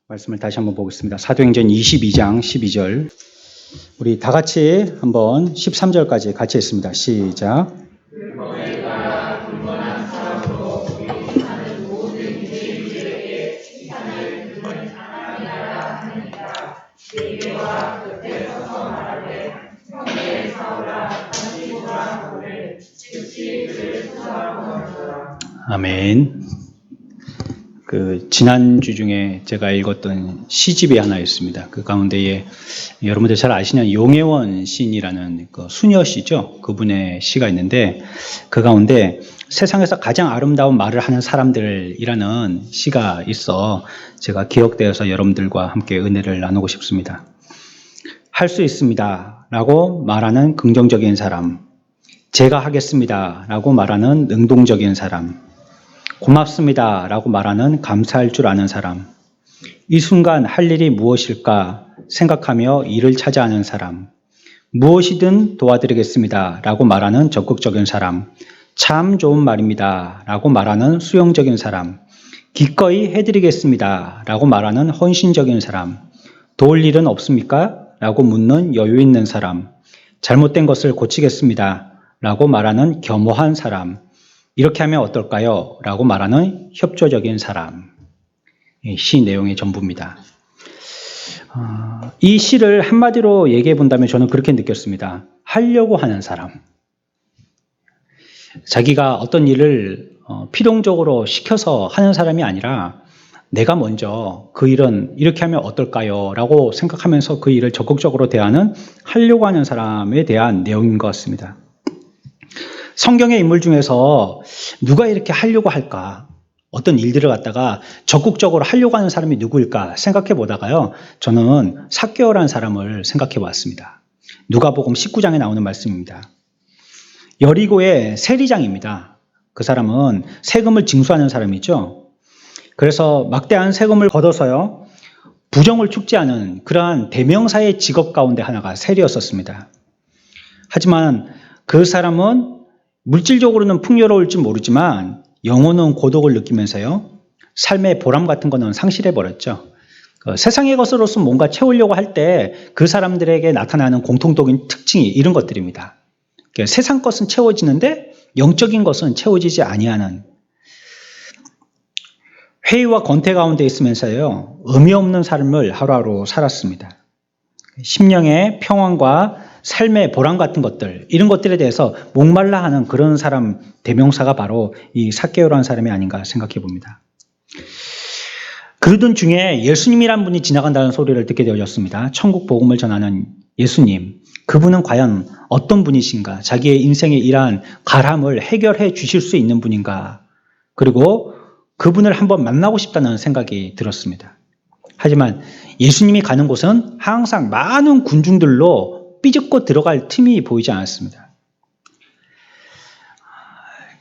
말씀을 다시 한번 보겠습니다. 사도행전 22장 12절. 우리 다 같이 한번 13절까지 같이 했습니다. 시작. 아멘. 지난주 중에 제가 읽었던 시집이 하나 있습니다. 그 가운데에 여러분들 잘 아시는 용혜원 시인이라는 수녀시죠. 그분의 시가 있는데 그 가운데 세상에서 가장 아름다운 말을 하는 사람들이라는 시가 있어 제가 기억되어서 여러분들과 함께 은혜를 나누고 싶습니다. 할 수 있습니다 라고 말하는 긍정적인 사람, 제가 하겠습니다 라고 말하는 능동적인 사람, 고맙습니다 라고 말하는 감사할 줄 아는 사람, 이 순간 할 일이 무엇일까 생각하며 일을 찾아하는 사람, 무엇이든 도와드리겠습니다 라고 말하는 적극적인 사람, 참 좋은 말입니다 라고 말하는 수용적인 사람, 기꺼이 해드리겠습니다 라고 말하는 헌신적인 사람, 도울 일은 없습니까? 라고 묻는 여유 있는 사람, 잘못된 것을 고치겠습니다 라고 말하는 겸허한 사람, 이렇게 하면 어떨까요? 라고 말하는 협조적인 사람. 시 내용의 전부입니다. 이 시를 한마디로 얘기해 본다면 저는 그렇게 느꼈습니다. 하려고 하는 사람. 자기가 어떤 일을 필용적으로 시켜서 하는 사람이 아니라 내가 먼저 그 일은 이렇게 하면 어떨까요? 라고 생각하면서 그 일을 적극적으로 대하는 하려고 하는 사람에 대한 내용인 것 같습니다. 성경의 인물 중에서 누가 이렇게 하려고 할까? 어떤 일들을 갖다가 적극적으로 하려고 하는 사람이 누구일까 생각해 보다가요. 저는 삭개오라는 사람을 생각해 봤습니다. 누가복음 19장에 나오는 말씀입니다. 여리고의 세리장입니다. 그 사람은 세금을 징수하는 사람이죠. 그래서 막대한 세금을 걷어서요. 부정을 축제하는 그러한 대명사의 직업 가운데 하나가 세리였었습니다. 하지만 그 사람은 물질적으로는 풍요로울지 모르지만 영혼은 고독을 느끼면서요. 삶의 보람 같은 거는 상실해버렸죠. 세상의 것으로서 뭔가 채우려고 할 때 그 사람들에게 나타나는 공통적인 특징이 이런 것들입니다. 세상 것은 채워지는데 영적인 것은 채워지지 아니하는, 회의와 권태 가운데 있으면서요. 의미 없는 삶을 하루하루 살았습니다. 심령의 평안과 삶의 보람 같은 것들, 이런 것들에 대해서 목말라 하는 그런 사람 대명사가 바로 이 삭개오라는 사람이 아닌가 생각해 봅니다. 그러던 중에 예수님이란 분이 지나간다는 소리를 듣게 되어졌습니다. 천국 복음을 전하는 예수님, 그분은 과연 어떤 분이신가? 자기의 인생의 이러한 가람을 해결해 주실 수 있는 분인가? 그리고 그분을 한번 만나고 싶다는 생각이 들었습니다. 하지만 예수님이 가는 곳은 항상 많은 군중들로 삐집고 들어갈 틈이 보이지 않았습니다.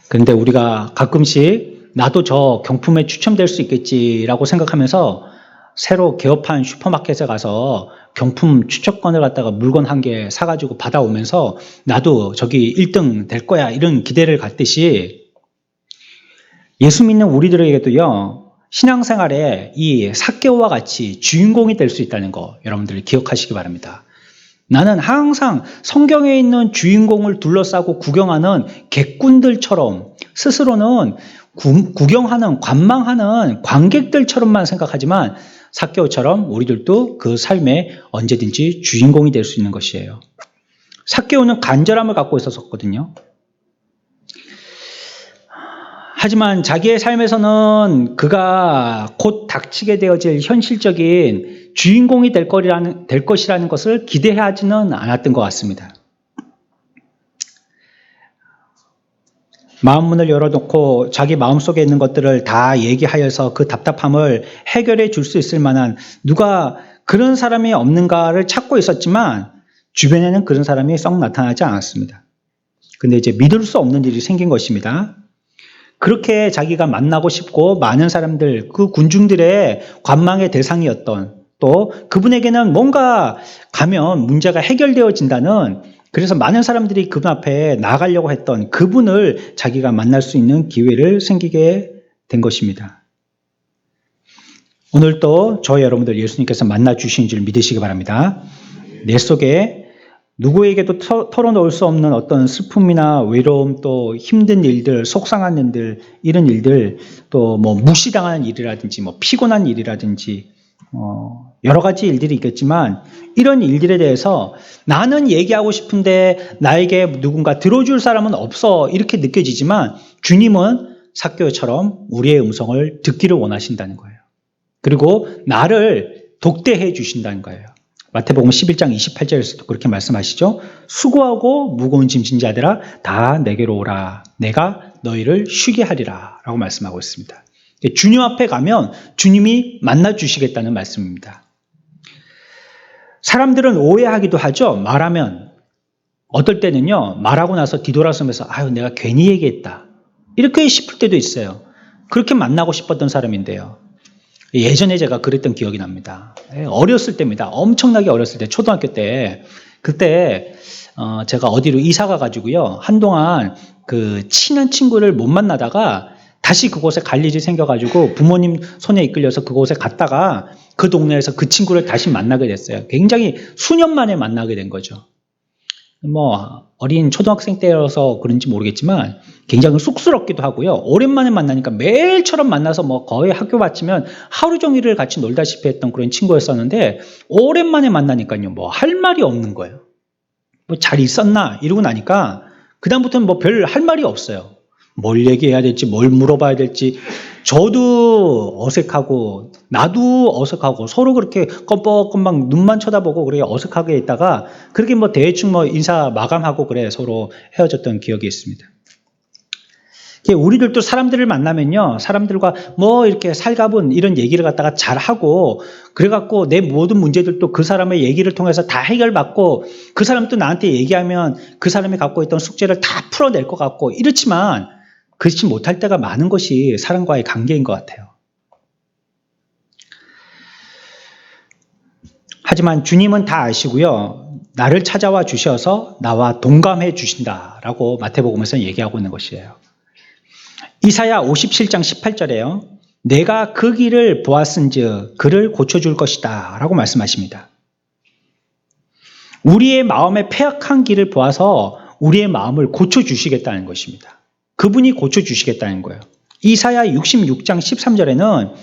그런데 우리가 가끔씩 나도 저 경품에 추첨될 수 있겠지라고 생각하면서 새로 개업한 슈퍼마켓에 가서 경품 추첨권을 갖다가 물건 한 개 사가지고 받아오면서 나도 저기 1등 될 거야 이런 기대를 갖듯이 예수 믿는 우리들에게도요. 신앙생활에 이 삭개오와 같이 주인공이 될 수 있다는 거 여러분들 기억하시기 바랍니다. 나는 항상 성경에 있는 주인공을 둘러싸고 구경하는 객꾼들처럼 스스로는 구경하는, 관망하는 관객들처럼만 생각하지만 삭개오처럼 우리들도 그 삶에 언제든지 주인공이 될 수 있는 것이에요. 삭개오는 간절함을 갖고 있었거든요. 하지만 자기의 삶에서는 그가 곧 닥치게 되어질 현실적인 주인공이 될 것이라는 것을 기대하지는 않았던 것 같습니다. 마음문을 열어놓고 자기 마음속에 있는 것들을 다 얘기하여서 그 답답함을 해결해 줄 수 있을 만한 누가 그런 사람이 없는가를 찾고 있었지만 주변에는 그런 사람이 썩 나타나지 않았습니다. 근데 이제 믿을 수 없는 일이 생긴 것입니다. 그렇게 자기가 만나고 싶고 많은 사람들, 그 군중들의 관망의 대상이었던 또 그분에게는 뭔가 가면 문제가 해결되어진다는, 그래서 많은 사람들이 그분 앞에 나가려고 했던 그분을 자기가 만날 수 있는 기회를 생기게 된 것입니다. 오늘 또 저희 여러분들 예수님께서 만나 주신 줄 믿으시기 바랍니다. 내 속에 누구에게도 털어놓을 수 없는 어떤 슬픔이나 외로움, 또 힘든 일들, 속상한 일들, 이런 일들, 또 뭐 무시당하는 일이라든지 뭐 피곤한 일이라든지 여러 가지 일들이 있겠지만, 이런 일들에 대해서 나는 얘기하고 싶은데 나에게 누군가 들어줄 사람은 없어, 이렇게 느껴지지만 주님은 삭개오처럼 우리의 음성을 듣기를 원하신다는 거예요. 그리고 나를 독대해 주신다는 거예요. 마태복음 11장 28절에서도 그렇게 말씀하시죠. 수고하고 무거운 짐진 자들아 다 내게로 오라. 내가 너희를 쉬게 하리라 라고 말씀하고 있습니다. 주님 앞에 가면 주님이 만나 주시겠다는 말씀입니다. 사람들은 오해하기도 하죠. 말하면 어떨 때는요, 말하고 나서 뒤돌아서면서 아유 내가 괜히 얘기했다 이렇게 싶을 때도 있어요. 그렇게 만나고 싶었던 사람인데요. 예전에 제가 그랬던 기억이 납니다. 어렸을 때입니다. 엄청나게 어렸을 때, 초등학교 때. 그때 제가 어디로 이사 가가지고요, 한동안 그 친한 친구를 못 만나다가 다시 그곳에 갈 일이 생겨가지고 부모님 손에 이끌려서 그곳에 갔다가 그 동네에서 그 친구를 다시 만나게 됐어요. 굉장히 수년 만에 만나게 된 거죠. 뭐 어린 초등학생 때여서 그런지 모르겠지만 굉장히 쑥스럽기도 하고요. 오랜만에 만나니까 매일처럼 만나서 뭐 거의 학교 마치면 하루 종일을 같이 놀다시피 했던 그런 친구였었는데, 오랜만에 만나니까요, 뭐 할 말이 없는 거예요. 뭐 잘 있었나 이러고 나니까 그다음부터는 뭐 별 할 말이 없어요. 뭘 얘기해야 될지, 뭘 물어봐야 될지. 저도 어색하고 나도 어색하고 서로 그렇게 껌뻑껌뻑 눈만 쳐다보고 그렇게 어색하게 있다가 그렇게 뭐 대충 뭐 인사 마감하고 그래 서로 헤어졌던 기억이 있습니다. 우리들도 사람들을 만나면요, 사람들과 뭐 이렇게 살가분 이런 얘기를 갖다가 잘하고 그래갖고 내 모든 문제들도 그 사람의 얘기를 통해서 다 해결받고, 그 사람도 나한테 얘기하면 그 사람이 갖고 있던 숙제를 다 풀어낼 것 같고 이렇지만, 그렇지 못할 때가 많은 것이 사람과의 관계인 것 같아요. 하지만 주님은 다 아시고요, 나를 찾아와 주셔서 나와 동감해 주신다라고 마태복음에서는 얘기하고 있는 것이에요. 이사야 57장 18절에요. 내가 그 길을 보았은즉 그를 고쳐줄 것이다 라고 말씀하십니다. 우리의 마음의 패악한 길을 보아서 우리의 마음을 고쳐주시겠다는 것입니다. 그분이 고쳐주시겠다는 거예요. 이사야 66장 13절에는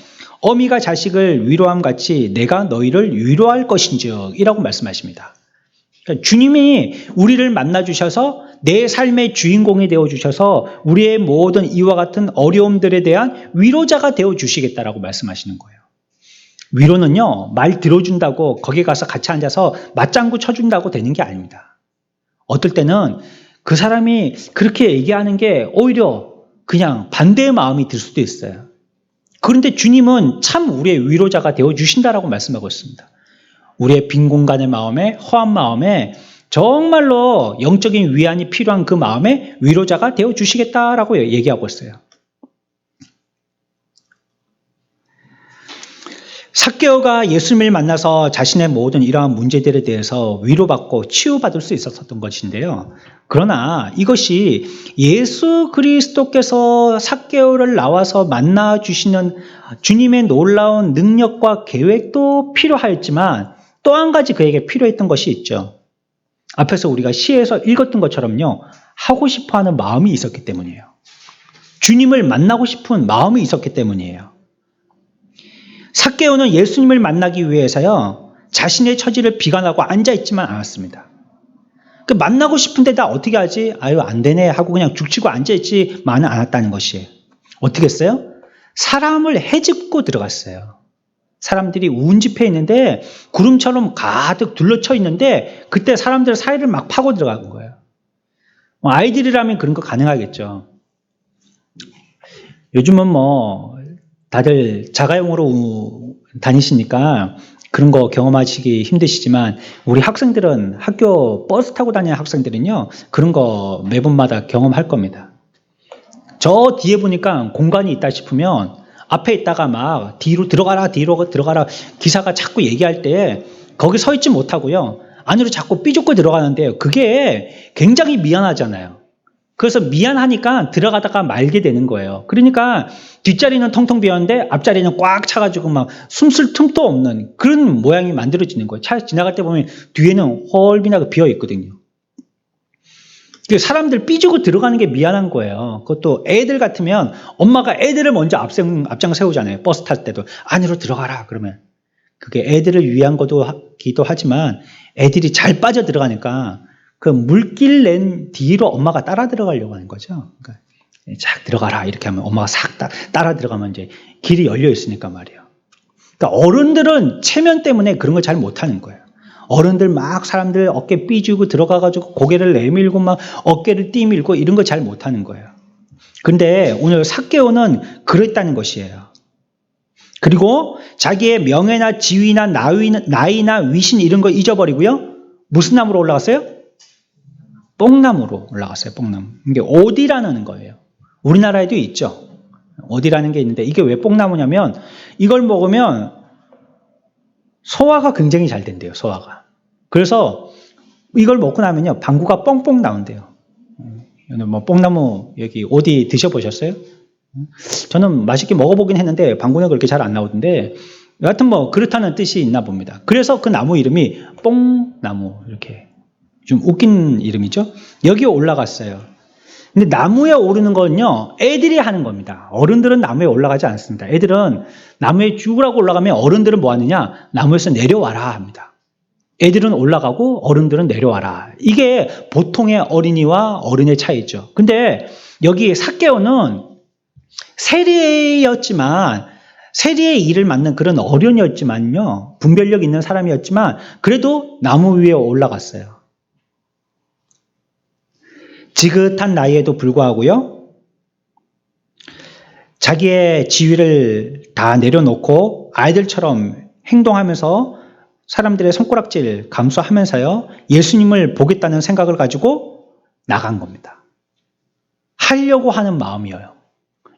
어미가 자식을 위로함 같이 내가 너희를 위로할 것인즉 이라고 말씀하십니다. 그러니까 주님이 우리를 만나주셔서 내 삶의 주인공이 되어주셔서 우리의 모든 이와 같은 어려움들에 대한 위로자가 되어주시겠다라고 말씀하시는 거예요. 위로는요, 말 들어준다고 거기 가서 같이 앉아서 맞장구 쳐준다고 되는 게 아닙니다. 어떨 때는 그 사람이 그렇게 얘기하는 게 오히려 그냥 반대의 마음이 들 수도 있어요. 그런데 주님은 참 우리의 위로자가 되어주신다라고 말씀하고 있습니다. 우리의 빈 공간의 마음에, 허한 마음에 정말로 영적인 위안이 필요한 그 마음에 위로자가 되어주시겠다라고 얘기하고 있어요. 삭개오가 예수님을 만나서 자신의 모든 이러한 문제들에 대해서 위로받고 치유받을 수 있었던 것인데요. 그러나 이것이 예수 그리스도께서 삭개오를 나와서 만나주시는 주님의 놀라운 능력과 계획도 필요하였지만 또 한 가지 그에게 필요했던 것이 있죠. 앞에서 우리가 시에서 읽었던 것처럼요, 하고 싶어하는 마음이 있었기 때문이에요. 주님을 만나고 싶은 마음이 있었기 때문이에요. 삭개오는 예수님을 만나기 위해서요, 자신의 처지를 비관하고 앉아있지만 않았습니다. 만나고 싶은데 나 어떻게 하지? 아유 안 되네 하고 그냥 죽치고 앉아있지만은 않았다는 것이에요. 어떻게 했어요? 사람을 헤집고 들어갔어요. 사람들이 운집해 있는데 구름처럼 가득 둘러쳐 있는데 그때 사람들 사이를 막 파고 들어간 거예요. 아이들이라면 그런 거 가능하겠죠. 요즘은 뭐 다들 자가용으로 다니시니까 그런 거 경험하시기 힘드시지만 우리 학생들은 학교 버스 타고 다니는 학생들은요, 그런 거 매번마다 경험할 겁니다. 저 뒤에 보니까 공간이 있다 싶으면 앞에 있다가 막 뒤로 들어가라 기사가 자꾸 얘기할 때 거기 서 있지 못하고요, 안으로 자꾸 삐죽고 들어가는데 그게 굉장히 미안하잖아요. 그래서 미안하니까 들어가다가 말게 되는 거예요. 그러니까 뒷자리는 텅텅 비었는데 앞자리는 꽉 차가지고 막 숨쉴 틈도 없는 그런 모양이 만들어지는 거예요. 차 지나갈 때 보면 뒤에는 헐빈하게 비어 있거든요. 사람들 삐지고 들어가는 게 미안한 거예요. 그것도 애들 같으면 엄마가 애들을 먼저 앞장 세우잖아요. 버스 탈 때도 안으로 들어가라 그러면 그게 애들을 위한 것도 하지만 애들이 잘 빠져 들어가니까 그 물길 낸 뒤로 엄마가 따라 들어가려고 하는 거죠. 그러니까 쫙 들어가라 이렇게 하면 엄마가 싹 따라 들어가면 이제 길이 열려 있으니까 말이에요. 그러니까 어른들은 체면 때문에 그런 걸 잘 못하는 거예요. 어른들 막 사람들 어깨 삐주고 들어가가지고 고개를 내밀고 막 어깨를 띠밀고 이런 거 잘 못하는 거예요. 근데 오늘 삭개오는 그랬다는 것이에요. 그리고 자기의 명예나 지위나 나이나 위신 이런 거 잊어버리고요. 무슨 나무로 올라갔어요? 뽕나무로 올라갔어요. 뽕나무. 이게 오디라는 거예요. 우리나라에도 있죠. 오디라는 게 있는데 이게 왜 뽕나무냐면 이걸 먹으면 소화가 굉장히 잘 된대요. 소화가. 그래서 이걸 먹고 나면요. 방구가 뻥뻥 나온대요. 뭐 뽕나무 여기 오디 드셔보셨어요? 저는 맛있게 먹어보긴 했는데 방구는 그렇게 잘 안 나오던데 여하튼 뭐 그렇다는 뜻이 있나 봅니다. 그래서 그 나무 이름이 뽕나무 이렇게 좀 웃긴 이름이죠. 여기에 올라갔어요. 근데 나무에 오르는 건요 애들이 하는 겁니다. 어른들은 나무에 올라가지 않습니다. 애들은 나무에 쭉 올라가면 어른들은 뭐 하느냐 나무에서 내려와라 합니다. 애들은 올라가고 어른들은 내려와라. 이게 보통의 어린이와 어른의 차이죠. 근데 여기 삭개오는 세리였지만 세리의 일을 맡는 그런 어른이었지만요 분별력 있는 사람이었지만 그래도 나무 위에 올라갔어요. 지긋한 나이에도 불구하고요 자기의 지위를 다 내려놓고 아이들처럼 행동하면서 사람들의 손가락질 감수하면서요 예수님을 보겠다는 생각을 가지고 나간 겁니다. 하려고 하는 마음이에요.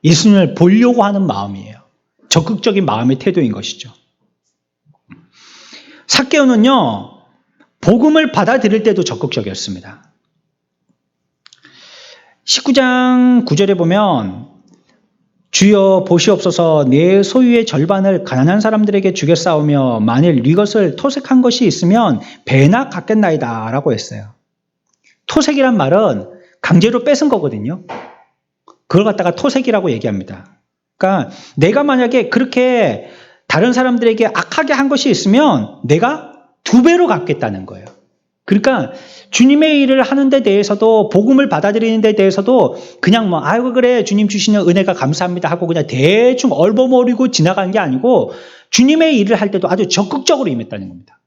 예수님을 보려고 하는 마음이에요. 적극적인 마음의 태도인 것이죠. 삭개오는요 복음을 받아들일 때도 적극적이었습니다. 19장 9절에 보면 주여 보시옵소서 내 소유의 절반을 가난한 사람들에게 주겠사오며 만일 이것을 토색한 것이 있으면 배나 갚겠나이다 라고 했어요. 토색이란 말은 강제로 뺏은 거거든요. 그걸 갖다가 토색이라고 얘기합니다. 그러니까 내가 만약에 그렇게 다른 사람들에게 악하게 한 것이 있으면 내가 2배로 갚겠다는 거예요. 그러니까 주님의 일을 하는 데 대해서도 복음을 받아들이는 데 대해서도 그냥 뭐 아이고 그래 주님 주시는 은혜가 감사합니다 하고 그냥 대충 얼버무리고 지나간 게 아니고 주님의 일을 할 때도 아주 적극적으로 임했다는 겁니다.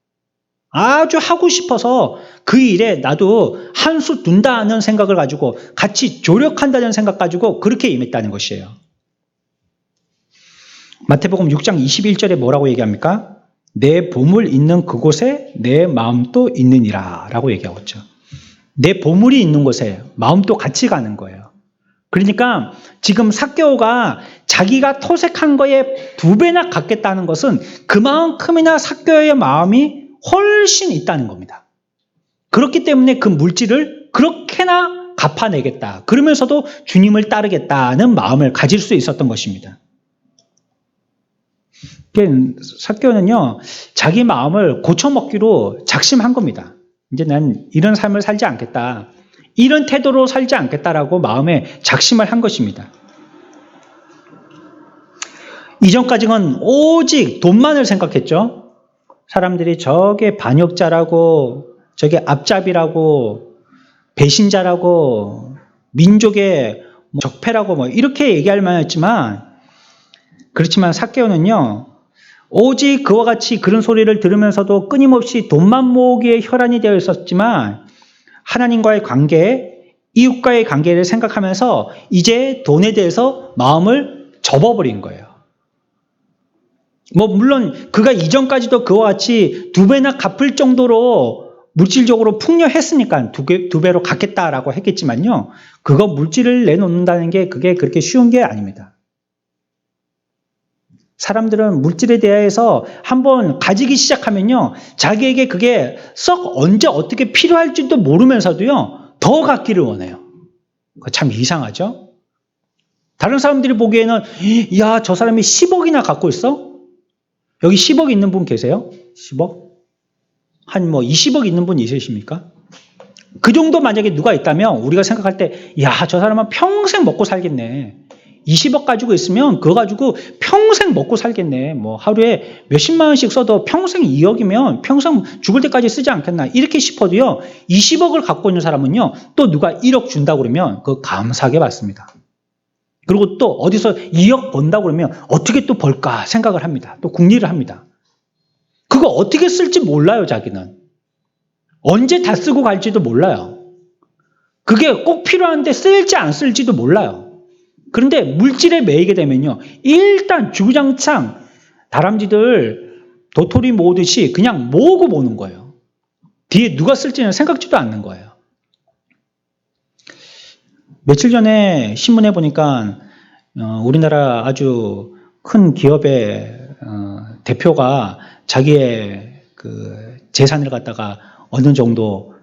아주 하고 싶어서 그 일에 나도 한 수 둔다는 생각을 가지고 같이 조력한다는 생각 가지고 그렇게 임했다는 것이에요. 마태복음 6장 21절에 뭐라고 얘기합니까? 내 보물 있는 그곳에 내 마음도 있느니라 라고 얘기하고 있죠. 내 보물이 있는 곳에 마음도 같이 가는 거예요. 그러니까 지금 삭개오가 자기가 토색한 거에 2배나 갚겠다는 것은 그만큼이나 삭개오의 마음이 훨씬 있다는 겁니다. 그렇기 때문에 그 물질을 그렇게나 갚아내겠다. 그러면서도 주님을 따르겠다는 마음을 가질 수 있었던 것입니다. 삭개오는요 자기 마음을 고쳐먹기로 작심한 겁니다. 이제 난 이런 삶을 살지 않겠다. 이런 태도로 살지 않겠다라고 마음에 작심을 한 것입니다. 이전까지는 오직 돈만을 생각했죠. 사람들이 저게 반역자라고 저게 앞잡이라고 배신자라고 민족의 적폐라고 뭐 이렇게 얘기할 만했지만 그렇지만 삭개오는요 오직 그와 같이 그런 소리를 들으면서도 끊임없이 돈만 모으기에 혈안이 되어 있었지만 하나님과의 관계, 이웃과의 관계를 생각하면서 이제 돈에 대해서 마음을 접어버린 거예요. 뭐 물론 그가 이전까지도 그와 같이 2배나 갚을 정도로 물질적으로 풍요했으니까 2배로 갚겠다라고 했겠지만요. 그거 물질을 내놓는다는 게 그게 그렇게 쉬운 게 아닙니다. 사람들은 물질에 대해서 한번 가지기 시작하면요. 자기에게 그게 썩 언제 어떻게 필요할지도 모르면서도요. 더 갖기를 원해요. 참 이상하죠? 다른 사람들이 보기에는 야, 저 사람이 10억이나 갖고 있어? 여기 10억 있는 분 계세요? 10억? 한 뭐 20억 있는 분 있으십니까? 그 정도 만약에 누가 있다면 우리가 생각할 때 야, 저 사람은 평생 먹고 살겠네. 20억 가지고 있으면 그거 가지고 평생 먹고 살겠네. 뭐 하루에 몇십만 원씩 써도 평생 2억이면 평생 죽을 때까지 쓰지 않겠나. 이렇게 싶어도요. 20억을 갖고 있는 사람은요. 또 누가 1억 준다고 그러면 그거 감사하게 받습니다. 그리고 또 어디서 2억 번다고 그러면 어떻게 또 벌까 생각을 합니다. 또 궁리를 합니다. 그거 어떻게 쓸지 몰라요, 자기는. 언제 다 쓰고 갈지도 몰라요. 그게 꼭 필요한데 쓸지 안 쓸지도 몰라요. 그런데 물질에 매이게 되면요. 일단 주구장창 다람쥐들 도토리 모으듯이 그냥 모으고 보는 거예요. 뒤에 누가 쓸지는 생각지도 않는 거예요. 며칠 전에 신문에 보니까 우리나라 아주 큰 기업의 대표가 자기의 그 재산을 갖다가 어느 정도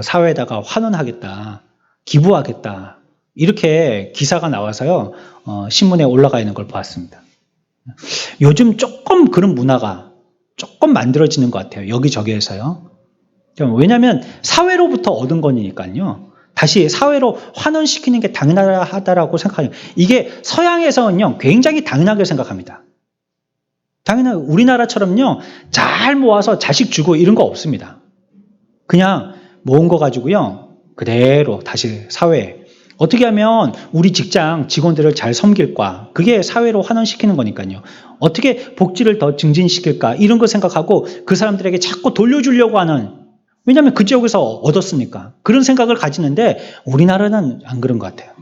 사회에다가 환원하겠다, 기부하겠다 이렇게 기사가 나와서요 신문에 올라가 있는 걸 보았습니다. 요즘 조금 그런 문화가 조금 만들어지는 것 같아요. 여기저기에서요. 왜냐하면 사회로부터 얻은 거니까요. 다시 사회로 환원시키는 게 당연하다라고 생각해요. 이게 서양에서는요 굉장히 당연하게 생각합니다. 당연히 우리나라처럼요 잘 모아서 자식 주고 이런 거 없습니다. 그냥 모은 거 가지고요 그대로 다시 사회에 어떻게 하면 우리 직장 직원들을 잘 섬길까, 그게 사회로 환원시키는 거니까요. 어떻게 복지를 더 증진시킬까 이런 거 생각하고 그 사람들에게 자꾸 돌려주려고 하는, 왜냐하면 그 지역에서 얻었으니까 그런 생각을 가지는데 우리나라는 안 그런 것 같아요.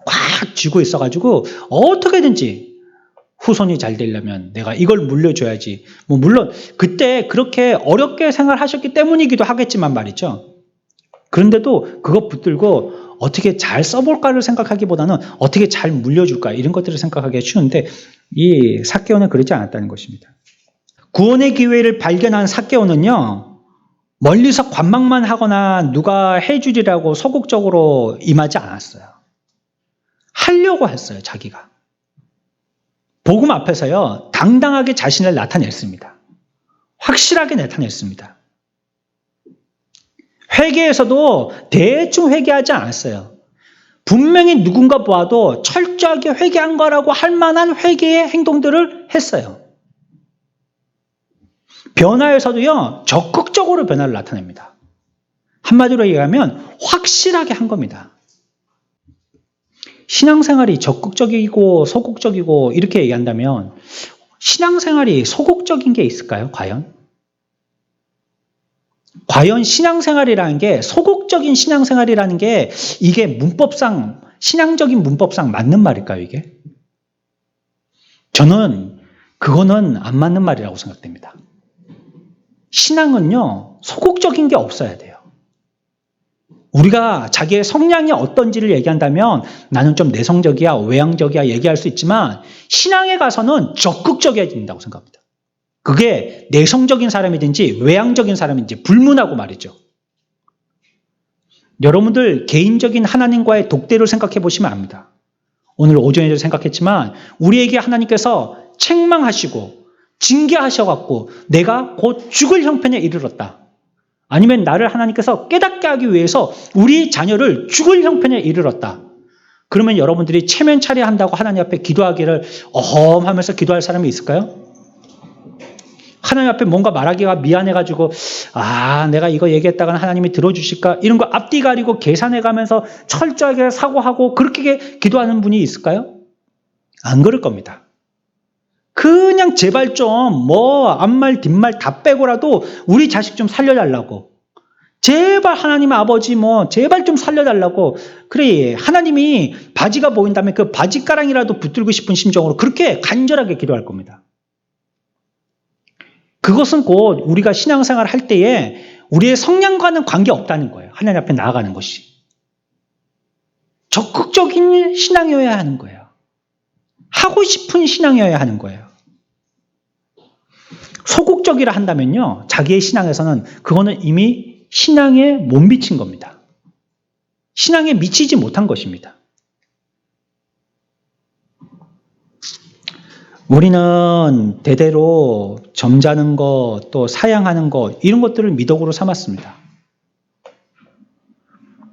꽉 쥐고 있어가지고 어떻게든지 후손이 잘 되려면 내가 이걸 물려줘야지. 뭐 물론 그때 그렇게 어렵게 생활하셨기 때문이기도 하겠지만 말이죠. 그런데도 그것 붙들고 어떻게 잘 써볼까를 생각하기보다는 어떻게 잘 물려줄까 이런 것들을 생각하기 쉬운데 이 삭개오는 그러지 않았다는 것입니다. 구원의 기회를 발견한 삭개오는요 멀리서 관망만 하거나 누가 해주리라고 소극적으로 임하지 않았어요. 하려고 했어요. 자기가. 복음 앞에서요 당당하게 자신을 나타냈습니다. 확실하게 나타냈습니다. 회개에서도 대충 회개하지 않았어요. 분명히 누군가 보아도 철저하게 회개한 거라고 할 만한 회개의 행동들을 했어요. 변화에서도요 적극적으로 변화를 나타냅니다. 한마디로 얘기하면 확실하게 한 겁니다. 신앙생활이 적극적이고 소극적이고 이렇게 얘기한다면 신앙생활이 소극적인 게 있을까요? 과연 신앙생활이라는 게 소극적인 신앙생활이라는 게 이게 문법상 신앙적인 문법상 맞는 말일까요? 이게? 저는 그거는 안 맞는 말이라고 생각됩니다. 신앙은요 소극적인 게 없어야 돼요. 우리가 자기의 성향이 어떤지를 얘기한다면 나는 좀 내성적이야, 외향적이야 얘기할 수 있지만 신앙에 가서는 적극적이어야 된다고 생각합니다. 그게 내성적인 사람이든지 외향적인 사람인지 불문하고 말이죠. 여러분들 개인적인 하나님과의 독대를 생각해 보시면 압니다. 오늘 오전에도 생각했지만 우리에게 하나님께서 책망하시고 징계하셔갖고 내가 곧 죽을 형편에 이르렀다. 아니면 나를 하나님께서 깨닫게 하기 위해서 우리 자녀를 죽을 형편에 이르렀다. 그러면 여러분들이 체면 차려한다고 하나님 앞에 기도하기를 어험하면서 기도할 사람이 있을까요? 하나님 앞에 뭔가 말하기가 미안해가지고 내가 이거 얘기했다가 하나님이 들어주실까? 이런 거 앞뒤 가리고 계산해가면서 철저하게 사고하고 그렇게 기도하는 분이 있을까요? 안 그럴 겁니다. 그냥 제발 좀 앞말 뒷말 다 빼고라도 우리 자식 좀 살려달라고. 제발 하나님 아버지 제발 좀 살려달라고. 그래 하나님이 바지가 보인다면 그 바지가랑이라도 붙들고 싶은 심정으로 그렇게 간절하게 기도할 겁니다. 그것은 곧 우리가 신앙생활 할 때에 우리의 성향과는 관계없다는 거예요. 하나님 앞에 나아가는 것이. 적극적인 신앙이어야 하는 거예요. 하고 싶은 신앙이어야 하는 거예요. 소극적이라 한다면요. 자기의 신앙에서는 그거는 이미 신앙에 못 미친 겁니다. 신앙에 미치지 못한 것입니다. 우리는 대대로 점잖은 것, 또 사양하는 것, 이런 것들을 미덕으로 삼았습니다.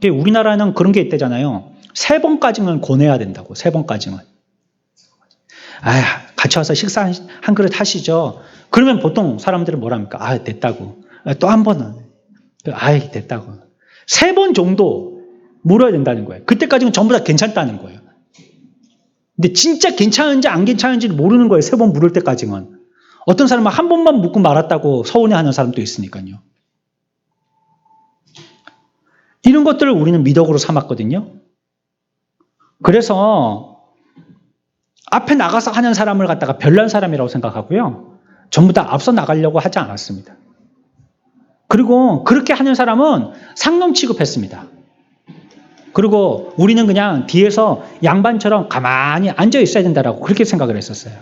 우리나라는 그런 게 있대잖아요. 3번까지는 권해야 된다고, 3번까지는. 같이 와서 식사 한 그릇 하시죠. 그러면 보통 사람들은 뭐랍니까? 됐다고. 또 한 번은. 됐다고. 3번 정도 물어야 된다는 거예요. 그때까지는 전부 다 괜찮다는 거예요. 근데 진짜 괜찮은지 안 괜찮은지 모르는 거예요. 3번 물을 때까지는. 어떤 사람은 한 번만 묻고 말았다고 서운해하는 사람도 있으니까요. 이런 것들을 우리는 미덕으로 삼았거든요. 그래서 앞에 나가서 하는 사람을 갖다가 별난 사람이라고 생각하고요. 전부 다 앞서 나가려고 하지 않았습니다. 그리고 그렇게 하는 사람은 상놈 취급했습니다. 그리고 우리는 그냥 뒤에서 양반처럼 가만히 앉아 있어야 된다라고 그렇게 생각을 했었어요.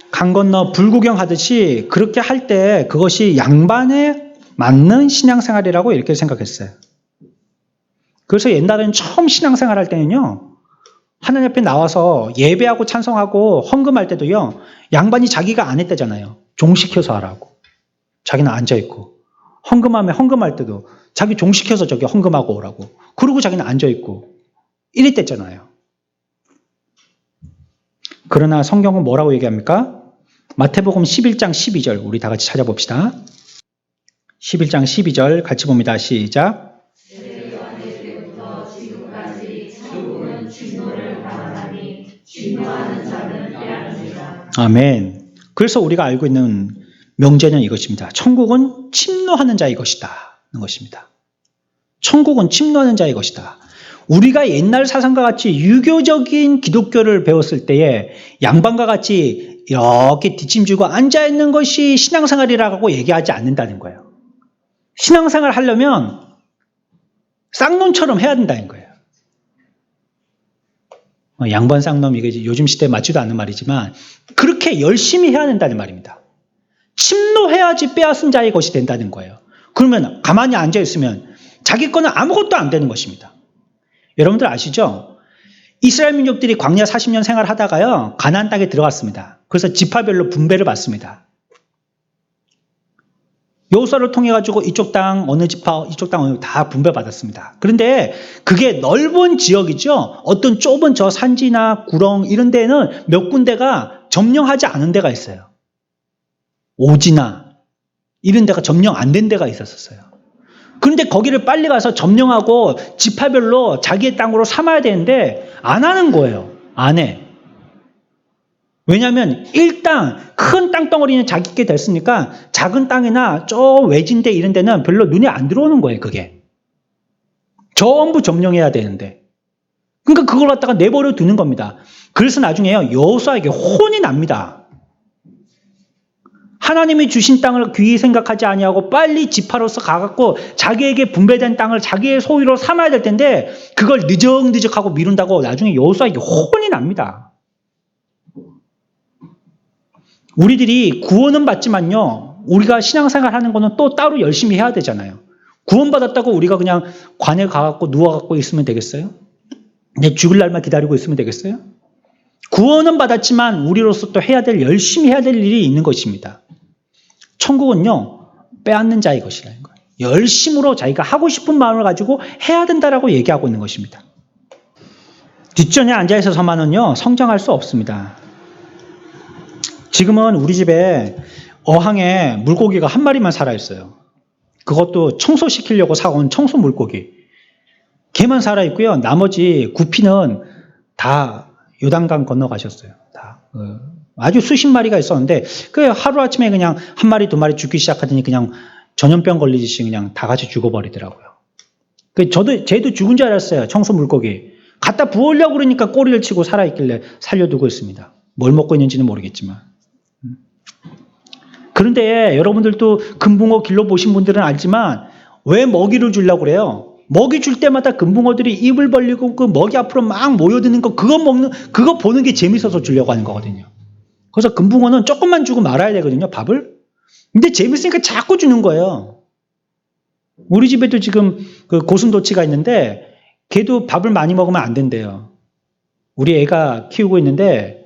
강 건너 불구경 하듯이 그렇게 할 때 그것이 양반에 맞는 신앙생활이라고 이렇게 생각했어요. 그래서 옛날에는 처음 신앙생활 할 때는요, 하나님 앞에 나와서 예배하고 찬송하고 헌금할 때도요, 양반이 자기가 안 했대잖아요. 종시켜서 하라고. 자기는 앉아있고. 헌금할 때도 자기 종시켜서 저기 헌금하고 오라고. 그러고 자기는 앉아있고. 이랬댔잖아요. 그러나 성경은 뭐라고 얘기합니까? 마태복음 11장 12절 우리 다 같이 찾아봅시다. 11장 12절 같이 봅니다. 시작. 아멘. 그래서 우리가 알고 있는 명제는 이것입니다. 천국은 침노하는 자의 것이다. 는 것입니다. 천국은 침노하는 자의 것이다. 우리가 옛날 사상과 같이 유교적인 기독교를 배웠을 때에 양반과 같이 이렇게 뒷짐지고 앉아있는 것이 신앙생활이라고 얘기하지 않는다는 거예요. 신앙생활 하려면 쌍놈처럼 해야 된다는 거예요. 양반 쌍놈, 이게 요즘 시대에 맞지도 않는 말이지만 그렇게 열심히 해야 된다는 말입니다. 침노해야지 빼앗은 자의 것이 된다는 거예요. 그러면 가만히 앉아있으면 자기 거는 아무것도 안 되는 것입니다. 여러분들 아시죠? 이스라엘 민족들이 광야 40년 생활하다가요, 가나안 땅에 들어갔습니다. 그래서 지파별로 분배를 받습니다. 여호수아를 통해 가지고 이쪽 땅 어느 지파, 이쪽 땅 어느 다 분배받았습니다. 그런데 그게 넓은 지역이죠. 어떤 좁은 저 산지나 구렁 이런 데는 몇 군데가 점령하지 않은 데가 있어요. 오지나 이런 데가 점령 안 된 데가 있었어요. 그런데 거기를 빨리 가서 점령하고 지파별로 자기의 땅으로 삼아야 되는데 안 하는 거예요. 안 해. 왜냐하면 일단 큰 땅덩어리는 자기께 됐으니까 작은 땅이나 저 외진데 이런 데는 별로 눈에 안 들어오는 거예요. 그게. 전부 점령해야 되는데. 그러니까 그걸 갖다가 내버려 두는 겁니다. 그래서 나중에요, 여호수아에게 혼이 납니다. 하나님이 주신 땅을 귀히 생각하지 아니하고 빨리 지파로서 가갖고 자기에게 분배된 땅을 자기의 소유로 삼아야 될 텐데 그걸 느적느적하고 미룬다고 나중에 여호수아에게 혼이 납니다. 우리들이 구원은 받지만요, 우리가 신앙생활 하는 거는 또 따로 열심히 해야 되잖아요. 구원받았다고 우리가 그냥 관에 가갖고 누워갖고 있으면 되겠어요? 내 죽을 날만 기다리고 있으면 되겠어요? 구원은 받았지만 우리로서 또 열심히 해야 될 일이 있는 것입니다. 천국은요, 빼앗는 자의 것이라는 거예요. 열심으로 자기가 하고 싶은 마음을 가지고 해야 된다라고 얘기하고 있는 것입니다. 뒷전에 앉아있어서만은요, 성장할 수 없습니다. 지금은 우리 집에 어항에 물고기가 한 마리만 살아있어요. 그것도 청소시키려고 사온 청소 물고기. 걔만 살아있고요. 나머지 구피는 다 요단강 건너가셨어요. 다. 아주 수십 마리가 있었는데 그 하루아침에 그냥 한 마리 두 마리 죽기 시작하더니 그냥 전염병 걸리듯이 그냥 다 같이 죽어버리더라고요. 쟤도 죽은 줄 알았어요. 청소 물고기. 갖다 부으려고 그러니까 꼬리를 치고 살아있길래 살려두고 있습니다. 뭘 먹고 있는지는 모르겠지만. 그런데 여러분들도 금붕어 길러보신 분들은 알지만 왜 먹이를 주려고 그래요? 먹이 줄 때마다 금붕어들이 입을 벌리고 그 먹이 앞으로 막 모여드는 거 그거 보는 게 재밌어서 주려고 하는 거거든요. 그래서 금붕어는 조금만 주고 말아야 되거든요, 밥을. 근데 재밌으니까 자꾸 주는 거예요. 우리 집에도 지금 그 고슴도치가 있는데 걔도 밥을 많이 먹으면 안 된대요. 우리 애가 키우고 있는데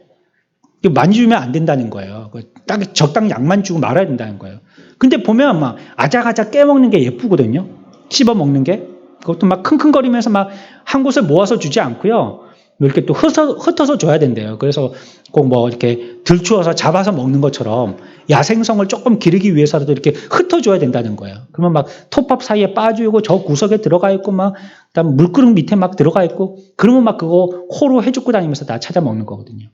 많이 주면 안 된다는 거예요. 딱 적당 양만 주고 말아야 된다는 거예요. 근데 보면 막 아작아작 깨먹는 게 예쁘거든요. 씹어 먹는 게. 그것도 막 킁킁거리면서 막 한 곳에 모아서 주지 않고요. 이렇게 또 흩어서 줘야 된대요. 그래서 꼭 뭐 이렇게 들추어서 잡아서 먹는 것처럼 야생성을 조금 기르기 위해서라도 이렇게 흩어줘야 된다는 거예요. 그러면 막 톱밥 사이에 빠지고 저 구석에 들어가 있고 막 그다음 물그릇 밑에 막 들어가 있고 그러면 막 그거 코로 해죽고 다니면서 다 찾아 먹는 거거든요.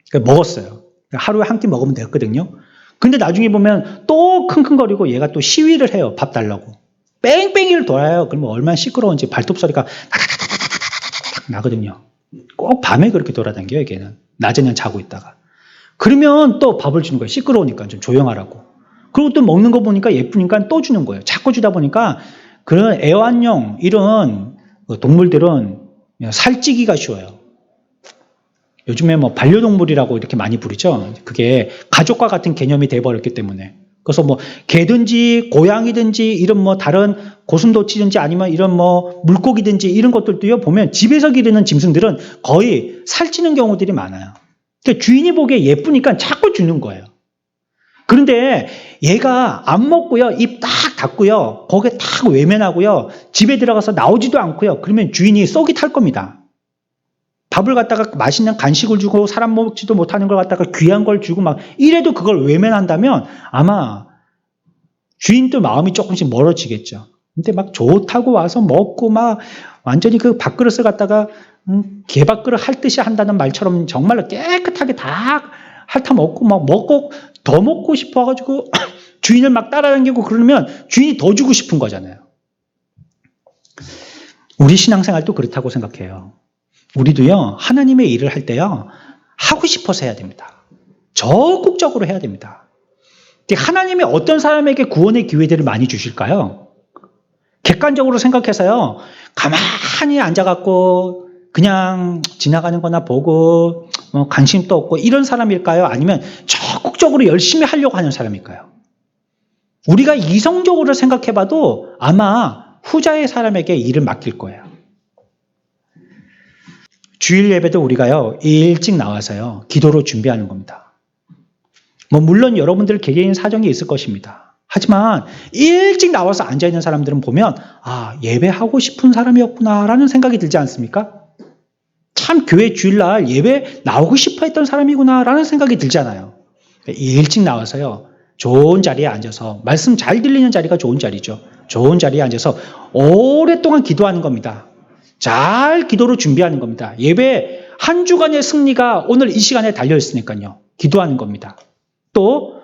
그러니까 먹었어요. 하루에 한 끼 먹으면 됐거든요. 근데 나중에 보면 또 킁킁거리고 얘가 또 시위를 해요. 밥 달라고. 뺑뺑이를 돌아요. 그러면 얼마나 시끄러운지 발톱 소리가 탁탁탁탁탁 나거든요. 꼭 밤에 그렇게 돌아다녀요, 걔는. 낮에는 자고 있다가. 그러면 또 밥을 주는 거예요. 시끄러우니까 좀 조용하라고. 그리고 또 먹는 거 보니까 예쁘니까 또 주는 거예요. 자꾸 주다 보니까 그런 애완용 이런 동물들은 살찌기가 쉬워요. 요즘에 뭐 반려동물이라고 이렇게 많이 부르죠. 그게 가족과 같은 개념이 돼버렸기 때문에. 그래서 뭐 개든지 고양이든지 이런 뭐 다른 고슴도치든지 아니면 이런 뭐 물고기든지 이런 것들도요 보면 집에서 기르는 짐승들은 거의 살찌는 경우들이 많아요. 그러니까 주인이 보기에 예쁘니까 자꾸 주는 거예요. 그런데 얘가 안 먹고요, 입 딱 닫고요, 거기에 딱 외면하고요, 집에 들어가서 나오지도 않고요. 그러면 주인이 쏙이 탈 겁니다. 밥을 갖다가 맛있는 간식을 주고 사람 먹지도 못하는 걸 갖다가 귀한 걸 주고 막 이래도 그걸 외면한다면 아마 주인도 마음이 조금씩 멀어지겠죠. 근데 막 좋다고 와서 먹고 막 완전히 그 밥그릇을 갖다가 개밥그릇 할 듯이 한다는 말처럼 정말로 깨끗하게 다 핥아 먹고 막 먹고 더 먹고 싶어가지고 주인을 막 따라다니고 그러면 주인이 더 주고 싶은 거잖아요. 우리 신앙생활도 그렇다고 생각해요. 우리도요, 하나님의 일을 할 때요, 하고 싶어서 해야 됩니다. 적극적으로 해야 됩니다. 하나님이 어떤 사람에게 구원의 기회들을 많이 주실까요? 객관적으로 생각해서요, 가만히 앉아갖고 그냥 지나가는 거나 보고 관심도 없고 이런 사람일까요? 아니면 적극적으로 열심히 하려고 하는 사람일까요? 우리가 이성적으로 생각해봐도 아마 후자의 사람에게 일을 맡길 거예요. 주일 예배도 우리가요, 일찍 나와서요, 기도로 준비하는 겁니다. 물론 여러분들 개개인 사정이 있을 것입니다. 하지만 일찍 나와서 앉아있는 사람들은 보면 예배하고 싶은 사람이었구나라는 생각이 들지 않습니까? 참 교회 주일날 예배 나오고 싶어 했던 사람이구나라는 생각이 들잖아요. 일찍 나와서요, 좋은 자리에 앉아서 말씀 잘 들리는 자리가 좋은 자리죠. 좋은 자리에 앉아서 오랫동안 기도하는 겁니다. 잘 기도로 준비하는 겁니다. 예배 한 주간의 승리가 오늘 이 시간에 달려있으니까요. 기도하는 겁니다. 또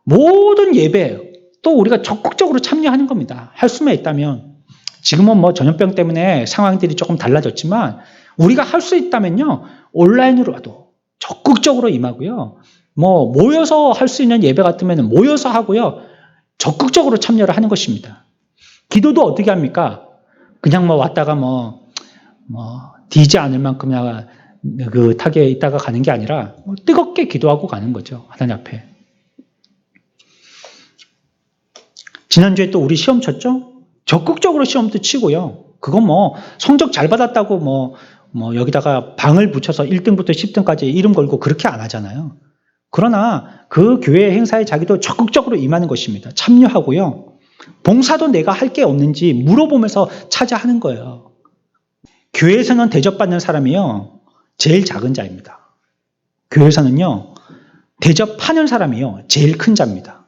모든 예배 또 우리가 적극적으로 참여하는 겁니다. 할 수만 있다면. 지금은 뭐 전염병 때문에 상황들이 조금 달라졌지만 우리가 할 수 있다면요, 온라인으로라도 적극적으로 임하고요, 모여서 할 수 있는 예배 같으면 모여서 하고요, 적극적으로 참여를 하는 것입니다. 기도도 어떻게 합니까? 그냥 왔다가 뒤지 않을 만큼 그 타게 있다가 가는 게 아니라 뜨겁게 기도하고 가는 거죠. 하나님 앞에. 지난주에 또 우리 시험 쳤죠? 적극적으로 시험도 치고요. 그건 성적 잘 받았다고 여기다가 방을 붙여서 1등부터 10등까지 이름 걸고 그렇게 안 하잖아요. 그러나 그 교회 행사에 자기도 적극적으로 임하는 것입니다. 참여하고요. 봉사도 내가 할 게 없는지 물어보면서 찾아 하는 거예요. 교회에서는 대접받는 사람이요, 제일 작은 자입니다. 교회에서는요, 대접하는 사람이요, 제일 큰 자입니다.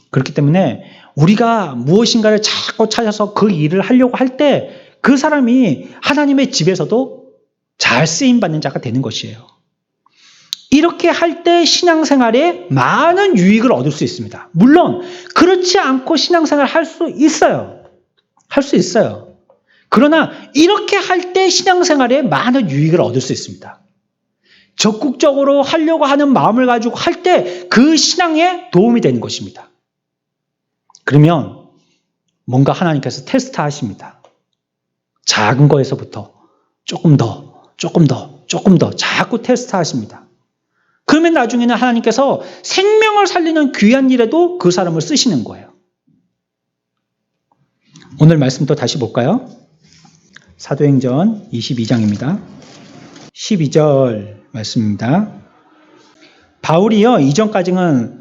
그렇기 때문에 우리가 무엇인가를 자꾸 찾아서 그 일을 하려고 할 때 그 사람이 하나님의 집에서도 잘 쓰임받는 자가 되는 것이에요. 이렇게 할 때 신앙생활에 많은 유익을 얻을 수 있습니다. 물론 그렇지 않고 신앙생활을 할 수 있어요. 할 수 있어요. 그러나 이렇게 할 때 신앙생활에 많은 유익을 얻을 수 있습니다. 적극적으로 하려고 하는 마음을 가지고 할 때 그 신앙에 도움이 되는 것입니다. 그러면 뭔가 하나님께서 테스트 하십니다. 작은 거에서부터 조금 더 자꾸 테스트 하십니다. 그러면 나중에는 하나님께서 생명을 살리는 귀한 일에도 그 사람을 쓰시는 거예요. 오늘 말씀 또 다시 볼까요? 사도행전 22장입니다. 12절 말씀입니다. 바울이요, 이전까지는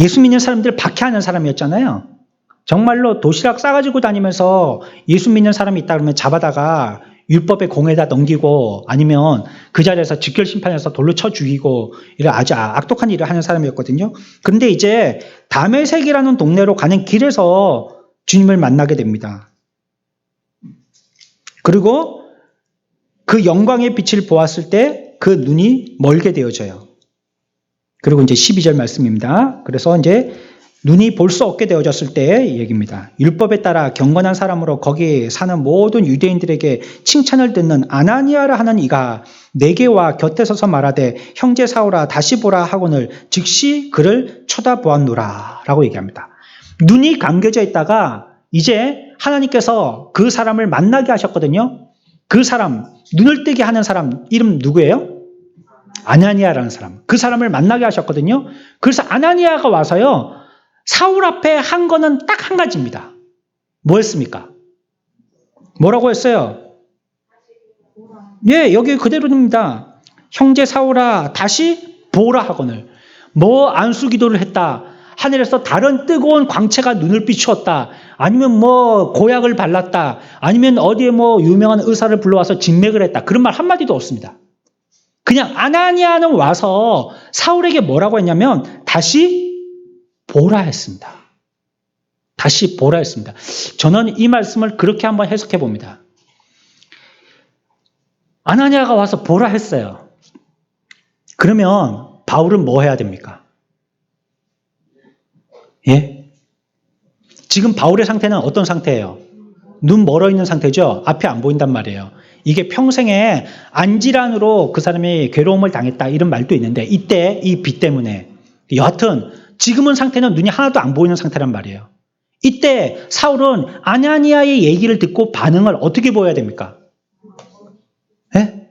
예수 믿는 사람들 박해하는 사람이었잖아요. 정말로 도시락 싸가지고 다니면서 예수 믿는 사람이 있다 그러면 잡아다가 율법의 공에다 넘기고 아니면 그 자리에서 직결심판해서 돌로 쳐 죽이고 이런 아주 악독한 일을 하는 사람이었거든요. 그런데 이제 다메섹이라는 동네로 가는 길에서 주님을 만나게 됩니다. 그리고 그 영광의 빛을 보았을 때 그 눈이 멀게 되어져요. 그리고 이제 12절 말씀입니다. 그래서 이제 눈이 볼 수 없게 되어졌을 때의 얘기입니다. 율법에 따라 경건한 사람으로 거기 사는 모든 유대인들에게 칭찬을 듣는 아나니아라 하는 이가 내게 와 곁에 서서 말하되 형제 사울아 다시 보라 하거늘 즉시 그를 쳐다보았노라 라고 얘기합니다. 눈이 감겨져 있다가 이제 하나님께서 그 사람을 만나게 하셨거든요. 그 사람, 눈을 뜨게 하는 사람 이름 누구예요? 아나니아라는 사람. 그 사람을 만나게 하셨거든요. 그래서 아나니아가 와서요, 사울 앞에 한 거는 딱 한 가지입니다. 뭐였습니까? 뭐라고 했어요? 예, 여기 그대로입니다. 형제 사울아 다시 보라 하거늘. 뭐 안수 기도를 했다. 하늘에서 다른 뜨거운 광채가 눈을 비추었다. 아니면 뭐 고약을 발랐다. 아니면 어디에 뭐 유명한 의사를 불러와서 진맥을 했다. 그런 말 한마디도 없습니다. 그냥 아나니아는 와서 사울에게 뭐라고 했냐면 다시 보라 했습니다. 다시 보라 했습니다. 저는 이 말씀을 그렇게 한번 해석해 봅니다. 아나니아가 와서 보라 했어요. 그러면 바울은 뭐 해야 됩니까? 예? 지금 바울의 상태는 어떤 상태예요? 눈 멀어 있는 상태죠? 앞이 안 보인단 말이에요. 이게 평생에 안질환으로 그 사람이 괴로움을 당했다 이런 말도 있는데 이때 이 빛 때문에 여하튼 지금은 상태는 눈이 하나도 안 보이는 상태란 말이에요. 이때 사울은 아나니아의 얘기를 듣고 반응을 어떻게 보여야 됩니까? 예?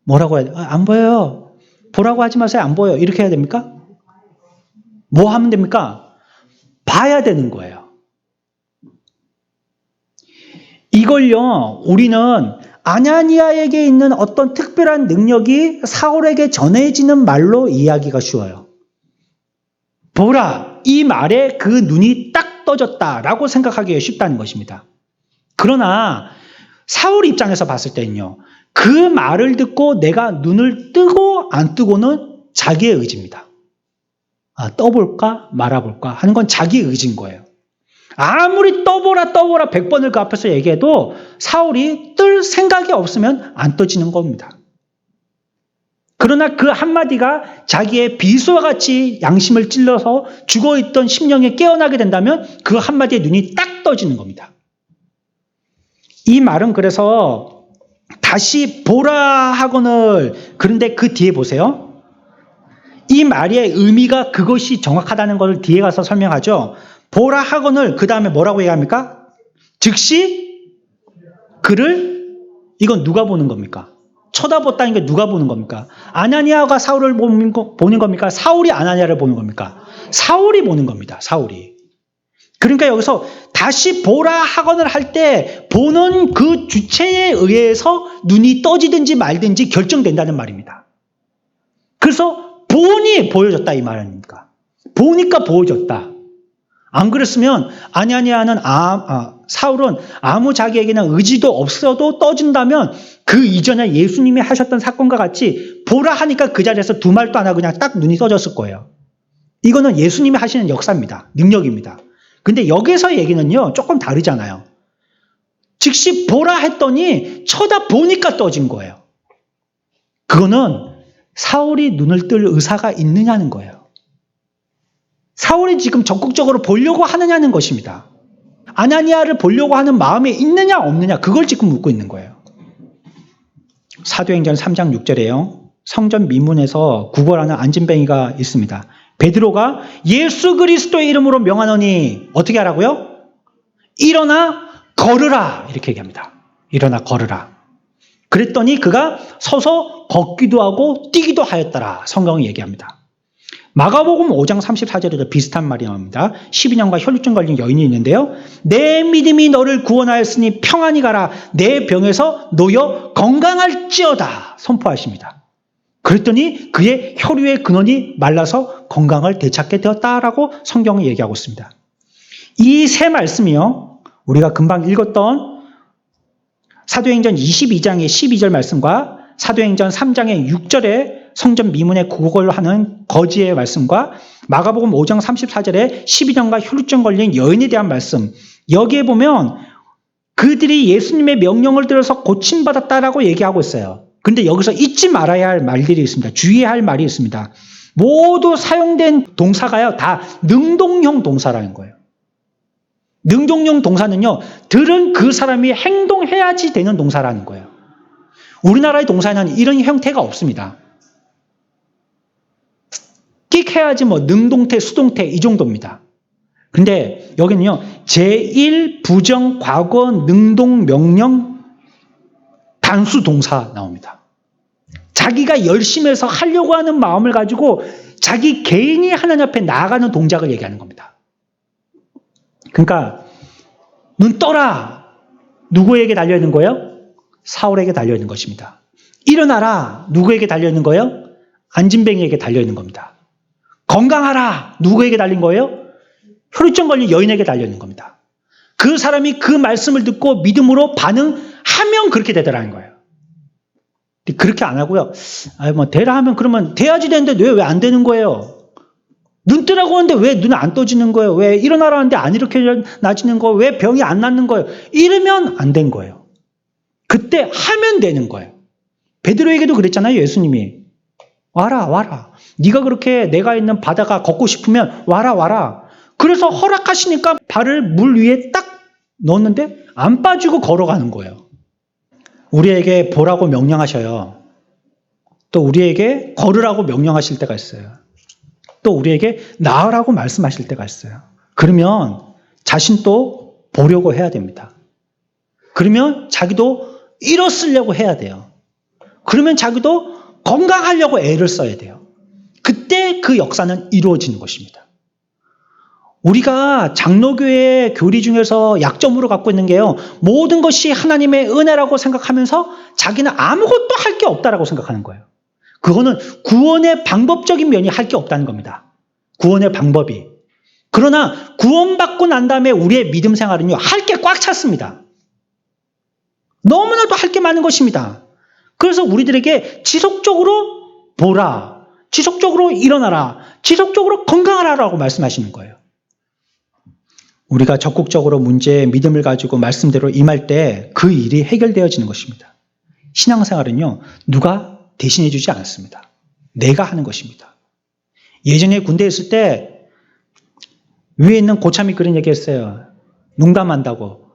뭐라고 해야 돼요? 안 보여요. 보라고 하지 마세요. 안 보여요. 이렇게 해야 됩니까? 뭐 하면 됩니까? 봐야 되는 거예요. 이걸요, 우리는 아나니아에게 있는 어떤 특별한 능력이 사울에게 전해지는 말로 이해하기가 쉬워요. 보라, 이 말에 그 눈이 딱 떠졌다라고 생각하기가 쉽다는 것입니다. 그러나 사울 입장에서 봤을 때는요, 그 말을 듣고 내가 눈을 뜨고 안 뜨고는 자기의 의지입니다. 떠볼까 말아볼까 하는 건 자기 의지인 거예요. 아무리 떠보라 100번을 그 앞에서 얘기해도 사울이 뜰 생각이 없으면 안 떠지는 겁니다. 그러나 그 한마디가 자기의 비수와 같이 양심을 찔러서 죽어있던 심령에 깨어나게 된다면 그 한마디에 눈이 딱 떠지는 겁니다. 이 말은 그래서 다시 보라 하거늘, 그런데 그 뒤에 보세요. 이 말의 의미가 그것이 정확하다는 것을 뒤에 가서 설명하죠. 보라 하거늘, 그 다음에 뭐라고 얘기합니까? 즉시 그를, 이건 누가 보는 겁니까? 쳐다봤다는 게 누가 보는 겁니까? 아나니아가 사울을 보는 겁니까? 사울이 아나니아를 보는 겁니까? 사울이 보는 겁니다. 사울이. 그러니까 여기서 다시 보라 하거늘 할 때 보는 그 주체에 의해서 눈이 떠지든지 말든지 결정된다는 말입니다. 그래서 보니 보여졌다 이 말입니까? 보니까 보여졌다. 안 그랬으면 아나니아는 사울은 아무 자기에게는 의지도 없어도 떠진다면 그 이전에 예수님이 하셨던 사건과 같이 보라 하니까 그 자리에서 두 말도 안 하고 그냥 딱 눈이 떠졌을 거예요. 이거는 예수님이 하시는 역사입니다. 능력입니다. 근데 여기서 얘기는요 조금 다르잖아요. 즉시 보라 했더니 쳐다보니까 떠진 거예요. 그거는 사울이 눈을 뜰 의사가 있느냐는 거예요. 사울이 지금 적극적으로 보려고 하느냐는 것입니다. 아나니아를 보려고 하는 마음이 있느냐 없느냐 그걸 지금 묻고 있는 거예요. 사도행전 3장 6절에요. 성전 미문에서 구걸하는 안진뱅이가 있습니다. 베드로가 예수 그리스도의 이름으로 명하노니 어떻게 하라고요? 일어나 걸으라 이렇게 얘기합니다. 일어나 걸으라. 그랬더니 그가 서서 걷기도 하고 뛰기도 하였더라. 성경이 얘기합니다. 마가복음 5장 34절에도 비슷한 말이 나옵니다. 12년간 혈루증 걸린 여인이 있는데요. 내 믿음이 너를 구원하였으니 평안히 가라. 내 병에서 놓여 건강할지어다 선포하십니다. 그랬더니 그의 혈류의 근원이 말라서 건강을 되찾게 되었다라고 성경이 얘기하고 있습니다. 이 세 말씀이요, 우리가 금방 읽었던 사도행전 22장의 12절 말씀과 사도행전 3장의 6절에 성전 미문에 구걸을 하는 거지의 말씀과 마가복음 5장 34절에 12년간 혈루증 걸린 여인에 대한 말씀, 여기에 보면 그들이 예수님의 명령을 들어서 고침받았다라고 얘기하고 있어요. 근데 여기서 잊지 말아야 할 말들이 있습니다. 주의해야 할 말이 있습니다. 모두 사용된 동사가요, 다 능동형 동사라는 거예요. 능동형 동사는요, 들은 그 사람이 행동해야지 되는 동사라는 거예요. 우리나라의 동사는 이런 형태가 없습니다. 끽 해야지 뭐 능동태, 수동태 이 정도입니다. 근데 여기는요, 제1 부정 과거 능동 명령 단수 동사 나옵니다. 자기가 열심히 해서 하려고 하는 마음을 가지고 자기 개인이 하나님 앞에 나아가는 동작을 얘기하는 겁니다. 그러니까 눈 떠라. 누구에게 달려있는 거예요? 사울에게 달려있는 것입니다. 일어나라. 누구에게 달려있는 거예요? 안진뱅이에게 달려있는 겁니다. 건강하라. 누구에게 달린 거예요? 혈루증 걸린 여인에게 달려있는 겁니다. 그 사람이 그 말씀을 듣고 믿음으로 반응하면 그렇게 되더라는 거예요. 그렇게 안 하고요. 되라 하면 그러면 돼야지 되는데 왜 안 되는 거예요? 눈 뜨라고 하는데 왜 눈 안 떠지는 거예요? 왜 일어나라 하는데 안 일어나지는 거예요? 왜 병이 안 낫는 거예요? 이러면 안 된 거예요. 그때 하면 되는 거예요. 베드로에게도 그랬잖아요. 예수님이. 와라. 네가 그렇게 내가 있는 바다가 걷고 싶으면 와라. 그래서 허락하시니까 발을 물 위에 딱 넣었는데 안 빠지고 걸어가는 거예요. 우리에게 보라고 명령하셔요. 또 우리에게 걸으라고 명령하실 때가 있어요. 또 우리에게 나으라고 말씀하실 때가 있어요. 그러면 자신도 보려고 해야 됩니다. 그러면 자기도 일어서려고 해야 돼요. 그러면 자기도 건강하려고 애를 써야 돼요. 그때 그 역사는 이루어지는 것입니다. 우리가 장로교회 교리 중에서 약점으로 갖고 있는 게요, 모든 것이 하나님의 은혜라고 생각하면서 자기는 아무것도 할 게 없다라고 생각하는 거예요. 그거는 구원의 방법적인 면이 할 게 없다는 겁니다. 구원의 방법이. 그러나 구원받고 난 다음에 우리의 믿음 생활은요, 할 게 꽉 찼습니다. 너무나도 할 게 많은 것입니다. 그래서 우리들에게 지속적으로 보라, 지속적으로 일어나라, 지속적으로 건강하라라고 말씀하시는 거예요. 우리가 적극적으로 문제에 믿음을 가지고 말씀대로 임할 때 그 일이 해결되어지는 것입니다. 신앙생활은요, 누가 대신해 주지 않았습니다. 내가 하는 것입니다. 예전에 군대에 있을 때 위에 있는 고참이 그런 얘기 했어요. 농담한다고.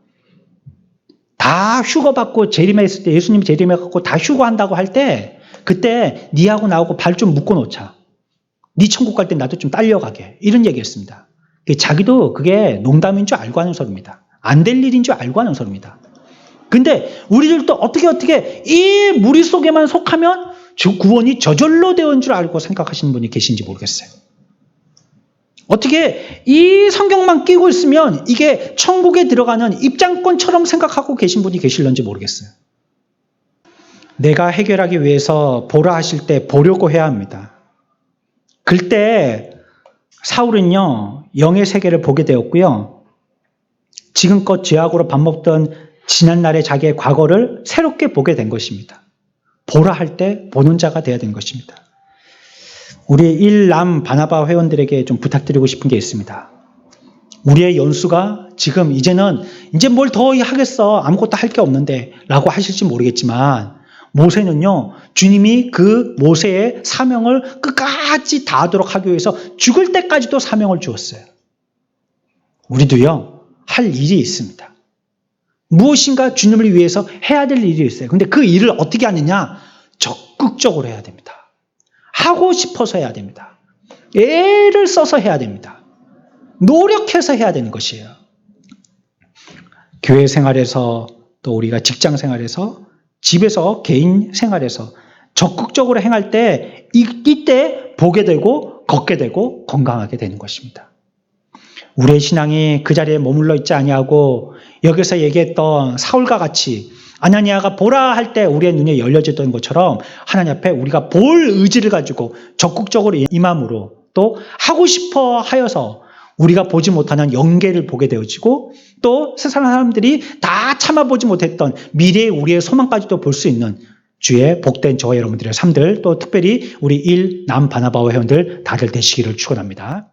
다 휴거받고 재림에 있을 때, 예수님이 재림해 갖고 다 휴거한다고 할 때, 그때 니하고 나하고 발 좀 묶어 놓자. 니 천국 갈 때 나도 좀 딸려가게. 이런 얘기 했습니다. 자기도 그게 농담인 줄 알고 하는 소리입니다. 안 될 일인 줄 알고 하는 소리입니다. 근데 우리들도 어떻게 이 무리 속에만 속하면 구원이 저절로 되는 줄 알고 생각하시는 분이 계신지 모르겠어요. 어떻게 이 성경만 끼고 있으면 이게 천국에 들어가는 입장권처럼 생각하고 계신 분이 계실런지 모르겠어요. 내가 해결하기 위해서 보라 하실 때 보려고 해야 합니다. 그때 사울은요, 영의 세계를 보게 되었고요. 지금껏 죄악으로 밥 먹던 지난날의 자기의 과거를 새롭게 보게 된 것입니다. 보라 할 때 보는 자가 되어야 된 것입니다. 우리 일남 바나바 회원들에게 좀 부탁드리고 싶은 게 있습니다. 우리의 연수가 지금 이제는 이제 뭘 더 하겠어, 아무것도 할 게 없는데 라고 하실지 모르겠지만, 모세는요, 주님이 그 모세의 사명을 끝까지 다하도록 하기 위해서 죽을 때까지도 사명을 주었어요. 우리도요, 할 일이 있습니다. 무엇인가 주님을 위해서 해야 될 일이 있어요. 근데 그 일을 어떻게 하느냐? 적극적으로 해야 됩니다. 하고 싶어서 해야 됩니다. 애를 써서 해야 됩니다. 노력해서 해야 되는 것이에요. 교회 생활에서, 또 우리가 직장 생활에서, 집에서, 개인 생활에서 적극적으로 행할 때 이때 보게 되고 걷게 되고 건강하게 되는 것입니다. 우리의 신앙이 그 자리에 머물러 있지 아니하고 여기서 얘기했던 사울과 같이 아나니아가 보라 할 때 우리의 눈이 열려졌던 것처럼 하나님 앞에 우리가 볼 의지를 가지고 적극적으로 임함으로 또 하고 싶어 하여서 우리가 보지 못하는 영계를 보게 되어지고 또 세상 사람들이 다 참아보지 못했던 미래의 우리의 소망까지도 볼 수 있는 주의 복된 저와 여러분들의 삶들 또 특별히 우리 일 남 바나바와 회원들 다들 되시기를 축원합니다.